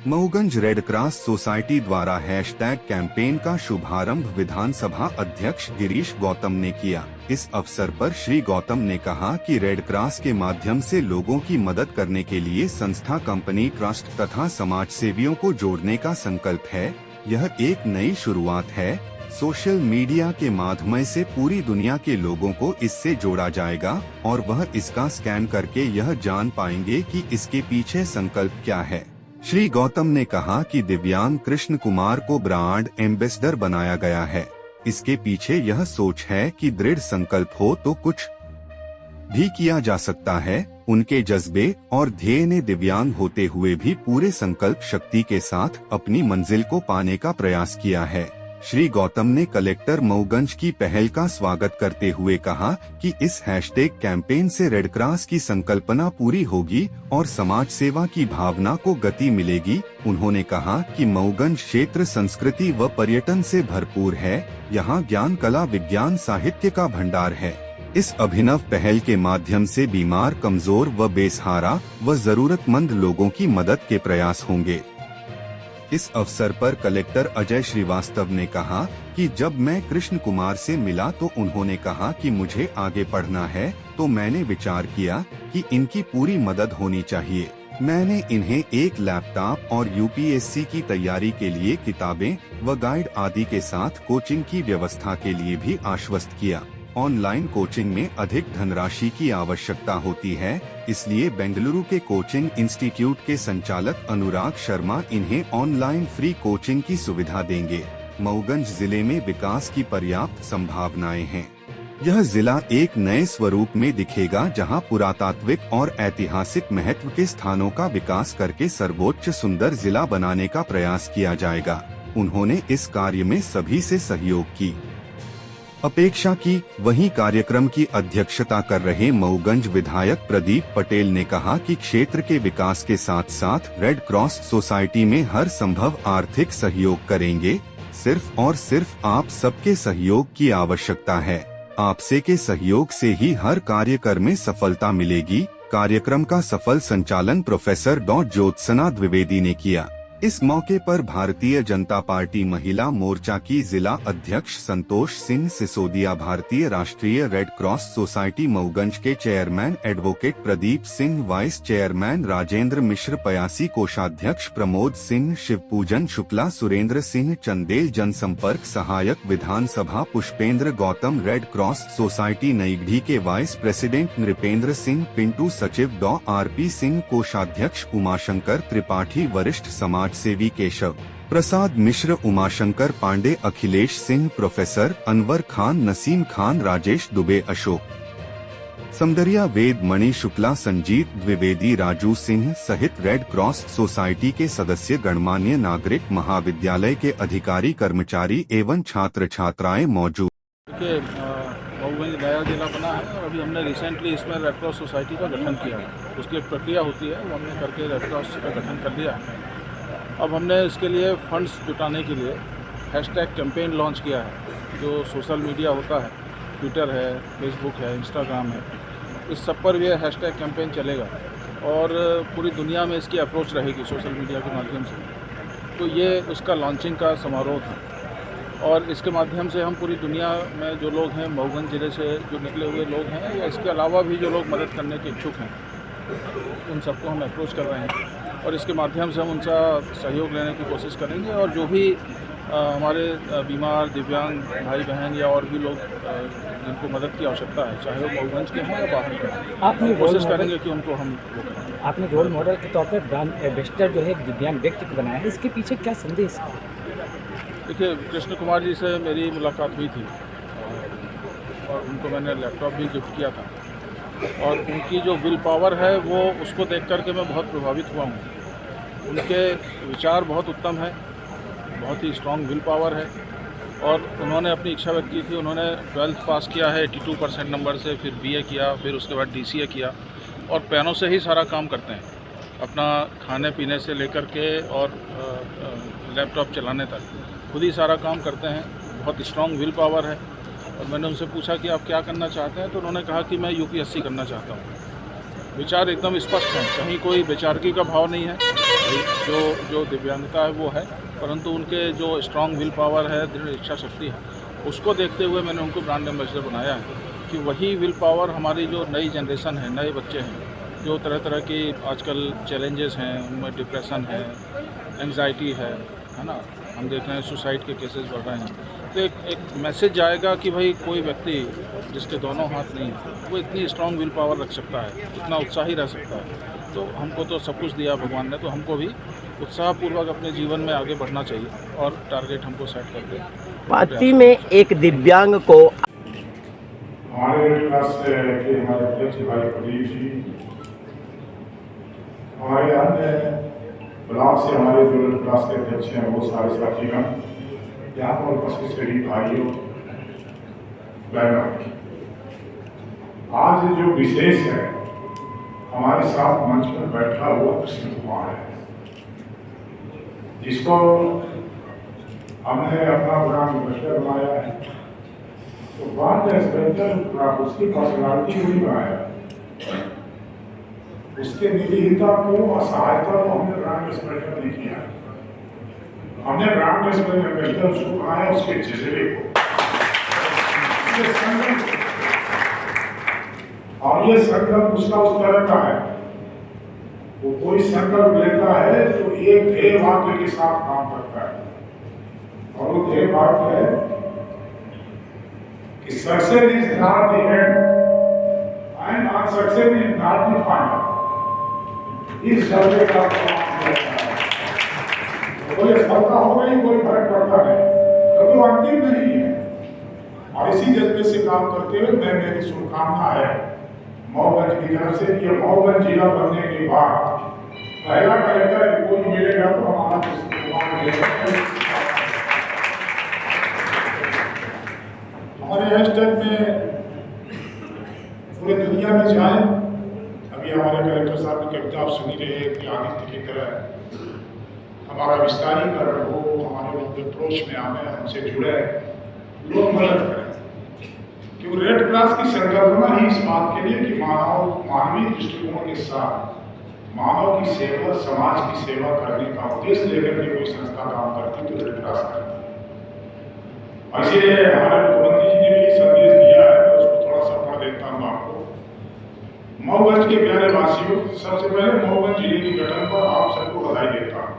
Mauganj red cross society द्वारा hashtag campaign का शुभारंभ विधानसभा अध्यक्ष गिरीश गौतम ने किया। इस अवसर पर श्री गौतम ने कहा कि रेड क्रॉस के माध्यम से लोगों की मदद करने के लिए संस्था, कंपनी, ट्रस्ट तथा समाज सेवियों को जोड़ने का संकल्प है। यह एक नई शुरुआत है। सोशल मीडिया के माध्यम से पूरी दुनिया के लोगों को इससे जोड़ा जाएगा और वह इसका स्कैन करके यह जान पाएंगे कि इसके पीछे संकल्प क्या है। श्री गौतम ने कहा कि दिव्यांग कृष्ण कुमार को ब्रांड एम्बेसडर बनाया गया है। इसके पीछे यह सोच है कि दृढ़ संकल्प हो तो कुछ भी किया जा सकता है। उनके जज्बे और ध्येय ने दिव्यांग होते हुए भी पूरे संकल्प शक्ति के साथ अपनी मंजिल को पाने का प्रयास किया है। श्री गौतम ने कलेक्टर मऊगंज की पहल का स्वागत करते हुए कहा कि इस हैशटैग कैंपेन से रेड क्रॉस की संकल्पना पूरी होगी और समाज सेवा की भावना को गति मिलेगी। उन्होंने कहा कि मऊगंज क्षेत्र संस्कृति व पर्यटन से भरपूर है। यहाँ ज्ञान, कला, विज्ञान, साहित्य का भंडार है। इस अभिनव पहल के माध्यम से बीमार, कमजोर व बेसहारा व जरूरतमंद लोगों की मदद के प्रयास होंगे। इस अवसर पर कलेक्टर अजय श्रीवास्तव ने कहा कि जब मैं कृष्ण कुमार से मिला तो उन्होंने कहा कि मुझे आगे पढ़ना है, तो मैंने विचार किया कि इनकी पूरी मदद होनी चाहिए। मैंने इन्हें एक लैपटॉप और यूपीएससी की तैयारी के लिए किताबें व गाइड आदि के साथ कोचिंग की व्यवस्था के लिए भी आश्वस्त किया। ऑनलाइन कोचिंग में अधिक धनराशि की आवश्यकता होती है, इसलिए बेंगलुरु के कोचिंग इंस्टीट्यूट के संचालक अनुराग शर्मा इन्हें ऑनलाइन फ्री कोचिंग की सुविधा देंगे। मऊगंज जिले में विकास की पर्याप्त संभावनाएं हैं। यह जिला एक नए स्वरूप में दिखेगा, जहां पुरातात्विक और ऐतिहासिक महत्व के स्थानों का विकास करके सर्वोच्च सुंदर जिला बनाने का प्रयास किया जाएगा। उन्होंने इस कार्य में सभी से सहयोग की अपेक्षा की। वहीं कार्यक्रम की अध्यक्षता कर रहे मऊगंज विधायक प्रदीप पटेल ने कहा कि क्षेत्र के विकास के साथ साथ रेड क्रॉस सोसाइटी में हर संभव आर्थिक सहयोग करेंगे। सिर्फ और सिर्फ आप सबके सहयोग की आवश्यकता है। आपसे के सहयोग से ही हर कार्यक्रम में सफलता मिलेगी। कार्यक्रम का सफल संचालन प्रोफेसर डॉ ज्योत्सना द्विवेदी ने किया। इस मौके पर भारतीय जनता पार्टी महिला मोर्चा की जिला अध्यक्ष संतोष सिंह सिसोदिया, भारतीय राष्ट्रीय रेड क्रॉस सोसाइटी मऊगंज के chairman advocate Pradeep Singh, vice chairman Rajendra Mishra, Payasi कोषाध्यक्ष प्रमोद सिंह, शिवपूजन शुक्ला, सुरेंद्र सिंह चंदेल, जनसंपर्क सहायक विधानसभा Pushpendra Gautam, red cross society Naigarhi के वाइस प्रेसिडेंट नृपेंद्र सिंह, पिंटू सचिव डॉ आरपी सिंह, कोषाध्यक्ष उमाशंकर त्रिपाठी, वरिष्ठ समाज सेवी केशव प्रसाद मिश्र, उमाशंकर पांडे, अखिलेश सिंह, प्रोफेसर अनवर खान, नसीम खान, राजेश दुबे, अशोक समदरिया, वेद मणि शुक्ला, संजीत द्विवेदी, राजू सिंह सहित रेड क्रॉस सोसाइटी के सदस्य, गणमान्य नागरिक, महाविद्यालय के अधिकारी, कर्मचारी एवं छात्र छात्राएं मौजूद। मऊगंज नया जिला बना है और अभी हमने रिसेंटली इसमें रेड क्रॉस सोसाइटी का गठन किया है। उसकी एक प्रक्रिया होती है, वो हमने करके रेड क्रॉस का गठन कर दिया है। अब हमने इसके लिए फंड्स जुटाने के लिए हैशटैग कैंपेन लॉन्च किया है। जो सोशल मीडिया होता है, ट्विटर है, फेसबुक है, इंस्टाग्राम है, इस सब पर ये हैशटैग कैंपेन चलेगा और पूरी दुनिया में इसकी अप्रोच रहेगी सोशल मीडिया के माध्यम से। तो ये उसका लॉन्चिंग का समारोह था और इसके माध्यम से हम पूरी दुनिया में जो लोग हैं, मऊगंज जिले से जो निकले हुए लोग हैं या इसके अलावा भी जो लोग मदद करने के इच्छुक हैं, उन सबको हम अप्रोच कर रहे हैं और इसके माध्यम से हम उनका सहयोग लेने की कोशिश करेंगे और जो भी हमारे बीमार, दिव्यांग भाई बहन या और भी लोग जिनको मदद की आवश्यकता है, चाहे वो मऊगंज के हों या बाहर के हों, आपने कोशिश करेंगे कि उनको हम वो करें। आपने रोल मॉडल के तौर पर ब्रांड एम्बेसडर जो है एक दिव्यांग व्यक्ति को बनाया है, इसके पीछे क्या संदेश है? देखिए, कृष्ण कुमार जी से मेरी मुलाकात हुई थी और उनको मैंने लैपटॉप भी गिफ्ट किया था और उनकी जो विल पावर है वो उसको देख कर के मैं बहुत प्रभावित हुआ हूँ। उनके विचार बहुत उत्तम है, बहुत ही स्ट्रॉन्ग विल पावर है और उन्होंने अपनी इच्छा व्यक्त की थी। उन्होंने 12th पास किया है 82% नंबर से, फिर बीए किया, फिर उसके बाद डीसीए किया और पेनों से ही सारा काम करते हैं, अपना खाने पीने से लेकर के और लैपटॉप चलाने तक खुद ही सारा काम करते हैं। बहुत स्ट्रॉन्ग विल पावर है और मैंने उनसे पूछा कि आप क्या करना चाहते हैं, तो उन्होंने कहा कि मैं यूपीएससी करना चाहता हूँ। विचार एकदम स्पष्ट हैं, कहीं कोई बेचारगी का भाव नहीं है भाई जो दिव्यांगता है वो है, परंतु उनके जो स्ट्रॉन्ग विल पावर है, दृढ़ इच्छा शक्ति है, उसको देखते हुए मैंने उनको ब्रांड एम्बेसडर बनाया है कि वही विल पावर हमारी जो नई जनरेशन है, नए बच्चे हैं, जो तरह तरह की आजकल चैलेंजेस हैं, उनमें डिप्रेशन है, एंग्जाइटी है ना, हम देख रहे हैं सुसाइड के केसेस बढ़ रहे हैं, तो एक मैसेज जाएगा कि भाई कोई व्यक्ति जिसके दोनों हाथ नहीं है वो इतनी स्ट्रॉन्ग विल पावर रख सकता है, इतना उत्साही रह सकता है। तो हमको तो सब कुछ दिया भगवान ने, तो हमको भी उत्साहपूर्वक अपने जीवन में आगे बढ़ना चाहिए और टारगेट हमको सेट करके पार्टी में एक दिव्यांग को हमारे रेड क्रॉस के हमारे अध्यक्ष भाई प्रदीप जी, हमारे अन्य ब्लॉक से हमारे जो रेड क्रॉस के अध्यक्ष हैं वो सारे साथीगण, यहाँ पर उपस्थित सभी भाइयों बहनों, आज जो विशेष है हमारे साथ मंच पर बैठा हुआ कृष्ण कुमार है, जिसको हमने अपना ब्रांड एम्बेसडर बनाया है। तो ब्रांड एम्बेसडर उसकी पर्सनालिटी नहीं बनाया, उसके निरीहता को, असहायता को हमने ब्रांड एम्बेसडर नहीं किया। हमने ब्रांड एम्बेसडर उसको बनाया उसके जज्बे को, और ये संकल्प उसका उस तरह का है, वो कोई संकल्प लेता है तो एक ध्येय वाक्य के साथ काम करता है, और वो ध्येय वाक्य है कि success is not the end and unsuccess is not the final. इस जज्बे का काम करता है, कोई सफलता हो गई कोई फर्क पड़ता नहीं, क्योंकि वो अंतिम नहीं है। और इसी जज्बे से काम करते हुए मैं, मेरी शुभकामना है मऊगंज की तरफ से कि मऊगंज जिला बनने के बाद पहला कलेक्टर रिपोर्ट मिलेगा तो हमारा हमारे हैशटैग में पूरे दुनिया में जाए। अभी हमारे कलेक्टर साहब की कविता आप सुनी रहे कि आदित्य की तरह हमारा विस्तारीकरण हो, हमारे लोग अप्रोच में आए, हमसे जुड़े, लोग मदद करें, क्योंकि रेड क्रॉस की संकल्पना ही इस बात के लिए कि मानवीय दृष्टिकोण के साथ मानव की सेवा, समाज की सेवा करने का उद्देश्य लेकर के कोई संस्था काम करती तो रेड क्रॉस करती। और इसीलिए हमारे मुख्यमंत्री जी ने भी संदेश दिया है, मैं उसको थोड़ा सा पढ़ देता हूँ आपको। मऊगंज के प्यारे वासियों, सबसे पहले मऊगंज जिले के गठन पर आप सबको बधाई देता हूँ।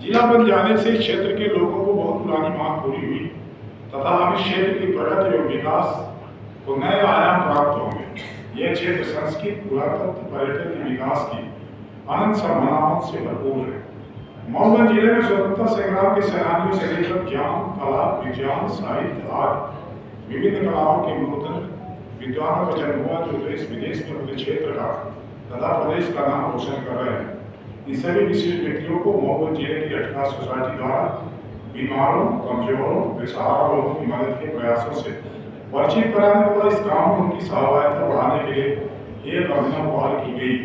जिला बन जाने से क्षेत्र के लोगों को बहुत पुरानी मांग पूरी हुई तथा हम इस क्षेत्र की प्रगति और विकास को नए आयाम प्राप्त होंगे। यह क्षेत्र संस्कृति, पुरातत्व, पर्यटन के विकास की अनंत संभावनाओं से भरपूर है। मऊगंज जिले में स्वतंत्रता संग्राम के सेनानियों से लेकर ज्ञान, कला, विज्ञान, साहित्य आदि विभिन्न कलाओं के नूतन विद्वानों का जन्म हुआ, जो देश विदेश में अपने क्षेत्र का तथा प्रदेश का नाम रोशन कर रहे हैं। इन सभी विशिष्ट व्यक्तियों को मऊगंज जिले की रेड क्रॉस सोसाइटी द्वारा बीमारों, कमजोरों, बेसहारा लोगों की मदद के प्रयासों से परिचित कराने तथा इस काम में उनकी सहभागिता बढ़ाने के लिए एक अभिनव पहल की गई।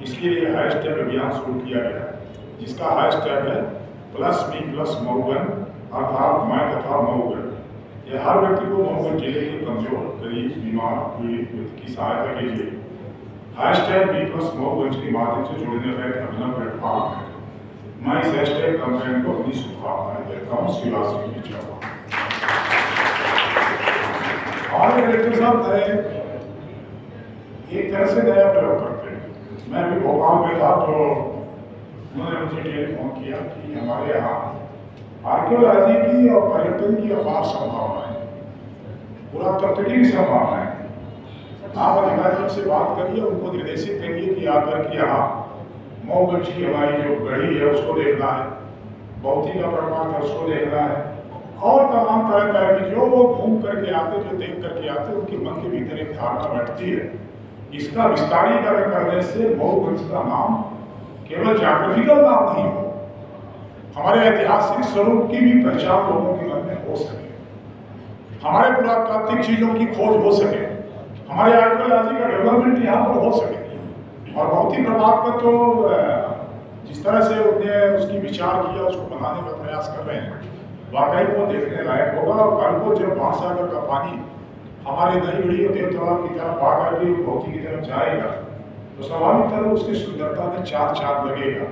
इसके लिए हैशटैग अभियान शुरू किया गया, जिसका हैशटैग है +me+ मऊगंज, अर्थात मैं तथा मऊगंज। यह हर व्यक्ति को मऊगंज जिले के कमजोर, गरीब, बीमार व्यक्ति की सहायता के लिए हैशटैग me+ मऊगंज के माध्यम से जुड़ने का एक अभिनव प्लेटफॉर्म है। मैं इस हैशटैग कैंपेन को अपनी शुभकामनाएं देता हूँ। शिवासी की जय। और कलेक्टर साहब एक तरह से नया प्रयोग करते हैं। मैं भी भोपाल में था तो उन्होंने मुझे टेलीफोन किया कि हमारे यहाँ आर्कियोलॉजी की और पर्यटन की अपार संभावनाएं, पुरातत्व की संभावनाएं। आप अधिकारियों से बात करिए, उनको निर्देशित करिए कि आकर के यहाँ मऊगंज की हमारी जो गढ़ी है उसको देखना है, भौतिक का प्रमाण है उसको देखना है, और तमाम तरह तरह की जो वो घूम करके आते, जो देख करके आते, उनके मन के भीतर एक धारणा बैठती है। इसका विस्तारीकरण करने से मऊगंज का नाम केवल ज्योग्राफिकल नाम नहीं हो, हमारे ऐतिहासिक स्वरूप की भी पहचान लोगों के मन में हो सके, हमारे पुरातात्विक चीजों की खोज हो सके, हमारे आर्कियोलॉजी का डेवलपमेंट यहाँ पर हो सके। और भौतिक प्रभाव का तो जिस तरह से उन्होंने उसकी विचार किया, उसको बनाने का प्रयास कर रहे हैं, वाकई वो देखने लायक होगा। और कल को जब महासागर का पानी हमारे नई गढ़ी और देव तालाब की तरफ आकर के भौतिक की तरफ जाएगा तो स्वाभाविक तरह उसकी सुंदरता में चार चांद लगेगा।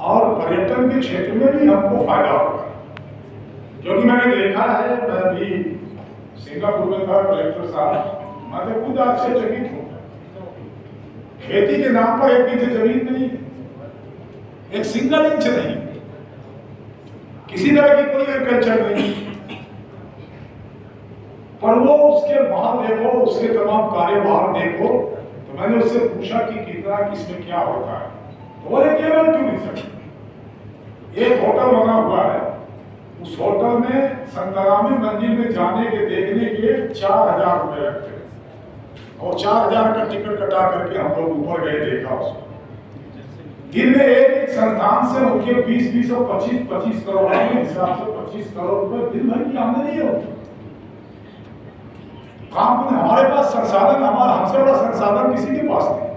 और पर्यटन के क्षेत्र में भी हमको फायदा होगा। क्योंकि मैंने देखा है, मैं भी सिंगापुर में था कलेक्टर साहब, मैं तो खुद आश्चर्यचकित हूँ। खेती के नाम पर एक इंच जमीन नहीं, एक सिंगल इंच नहीं, किसी तरह की कोई एग्रीकल्चर नहीं। पर वो उसके बाहर देखो, उसके तमाम कार्य बाहर देखो। तो मैंने उससे पूछा कि कितना किसमें क्या होता है, तो बोले केवल टूरिज्म। एक होटल बना हुआ है, उस होटल में 97 मंजिल में जाने के देखने के 4000 रुपए लगते हैं, और 4000 का टिकट कटा करके हम लोग ऊपर गए, देखा उसको। दिन में एक संस्थान से उनके 20 और 25 करोड़ के हिसाब से 25 करोड़ रुपए दिन भर की आमदनी होती। काम हमारे पास संसाधन, हमारा हमसे बड़ा संसाधन किसी के पास नहीं,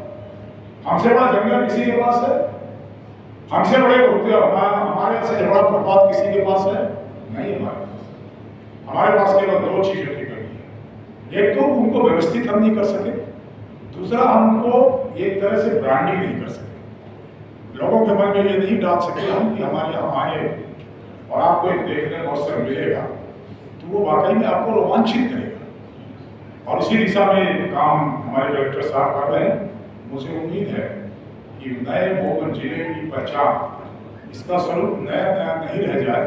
हमसे बड़ा जंगल किसी के पास है, हमसे बड़े हमारे से बड़ा प्रपात किसी के पास है नहीं। हमारे पास केवल दो चीजों की कमी है। एक तो उनको व्यवस्थित हम नहीं कर सके, दूसरा हम उनको एक तरह से ब्रांडिंग नहीं कर सके। लोगों के मन में ये नहीं डाल सके हम कि हमारे यहाँ आए और आपको एक देखने का अवसर मिलेगा, तो वो वाकई में आपको रोमांचित करेगा। और इसी दिशा में काम हमारे कलेक्टर साहब कर रहे हैं। मुझे उम्मीद है कि नए मऊगंज जिले की पहचान, इसका स्वरूप नया नहीं रह जाए,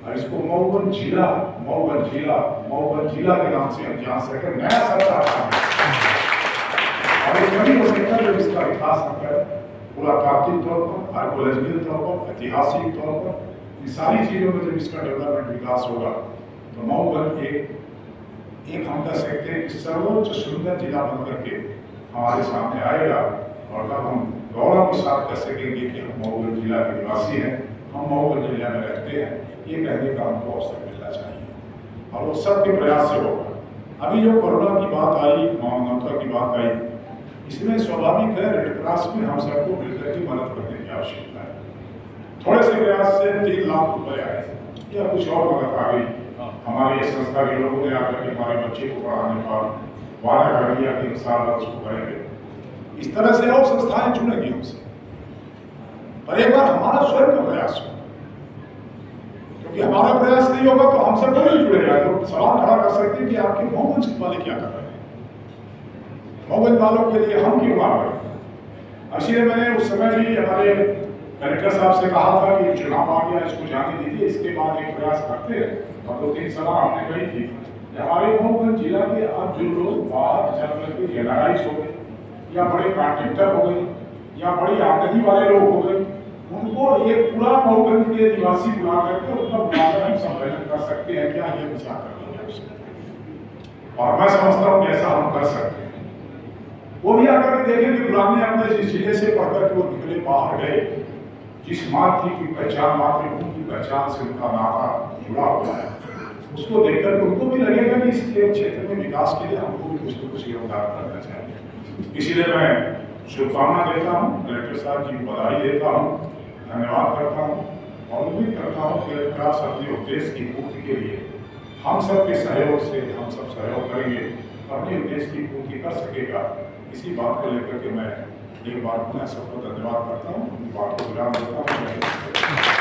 और इसको मऊगंज जिला के नाम से हम जान सके, नया सरकार और एक नई वस्तुता जो इसका विकास कर पुरातात्विक तौर पर, आर्कोलॉजिकल तौर पर, ऐतिहासिक तौर पर, इन सारी चीजों में जब इसका डेवलपमेंट विकास होगा तो मऊगंज एक हम कह सकते हैं कि सर्वोच्च सुंदर जिला बन करके हमारे सामने आएगा। और तब हम गौरव के साथ कह सकेंगे कि हम मऊगंज जिला के निवासी हैं, हम मऊगंज जिला में रहते हैं। ये कहने का हमको अवसर मिलना चाहिए, और वो सबके प्रयास से होगा। अभी जो कोरोना की बात आई, मानवता की बात आई, इसमें स्वाभाविक है रेड क्रॉस में हम सबको मिलकर की मदद करने की आवश्यकता है। थोड़े से प्रयास से 3 लाख रुपए आए या कुछ और मदद आ गई। हमारे संस्था के लोगों ने आकर के हमारे बच्चे को पढ़ाने का वादा कर दिया कि 1 साल बाद उसको करेंगे। इस तरह से और संस्थाएं जुड़ेंगी हमसे, पर एक बार हमारा स्वयं का प्रयास हो, क्योंकि हमारा प्रयास नहीं होगा तो हमसे कोई नहीं जुड़ेगा। तो सवाल खड़ा कर सकते हैं कि आपके मऊगंज वाले क्या कर रहे हैं, मऊगंज वालों के लिए हम क्यों मांग रहे हैं। इसलिए मैंने उस समय भी हमारे कलेक्टर साहब से कहा था कि चुनाव आ गया, इसको जाने दीजिए, इसके बाद एक प्रयास करते हैं। और 2-3 सलाह हमने कही थी कि हमारे मऊगंज जिला के अब जो लोग बाहर चल करके एनआरआई हो गए, या बड़े कॉन्ट्रैक्टर हो गए, या बड़ी आमदनी वाले लोग हो गए, उनको एक पूरा मऊगंज के निवासी बुला करके उनका बुलाकर हम सम्मेलन कर सकते हैं। क्या ये विचार करने की आवश्यकता, और मैं समझता हूँ कि ऐसा हम कर सकते हैं। वो भी आकर के देखें कि पुराने अपने जिस जिले से पढ़कर के वो निकले बाहर गए, जिस मातृ की पहचान, मातृभूमि की पहचान से उनका नाता जुड़ा हुआ है, उसको देखकर उनको भी लगेगा कि इस क्षेत्र में विकास के लिए हमको भी कुछ न कुछ योगदान करना चाहिए। इसीलिए मैं शुभकामना देता हूँ, कलेक्टर साहब जी को बधाई देता हूँ, धन्यवाद करता हूँ, और उम्मीद करता हूँ कि विकास अपने उद्देश्य की पूर्ति के लिए हम सब के सहयोग से हम सब सहयोग करेंगे, अपने उद्देश्य की पूर्ति कर सकेगा। इसी बात को लेकर के मैं एक बार पुनः सबको धन्यवाद करता हूँ, बात को विराम देता हूँ।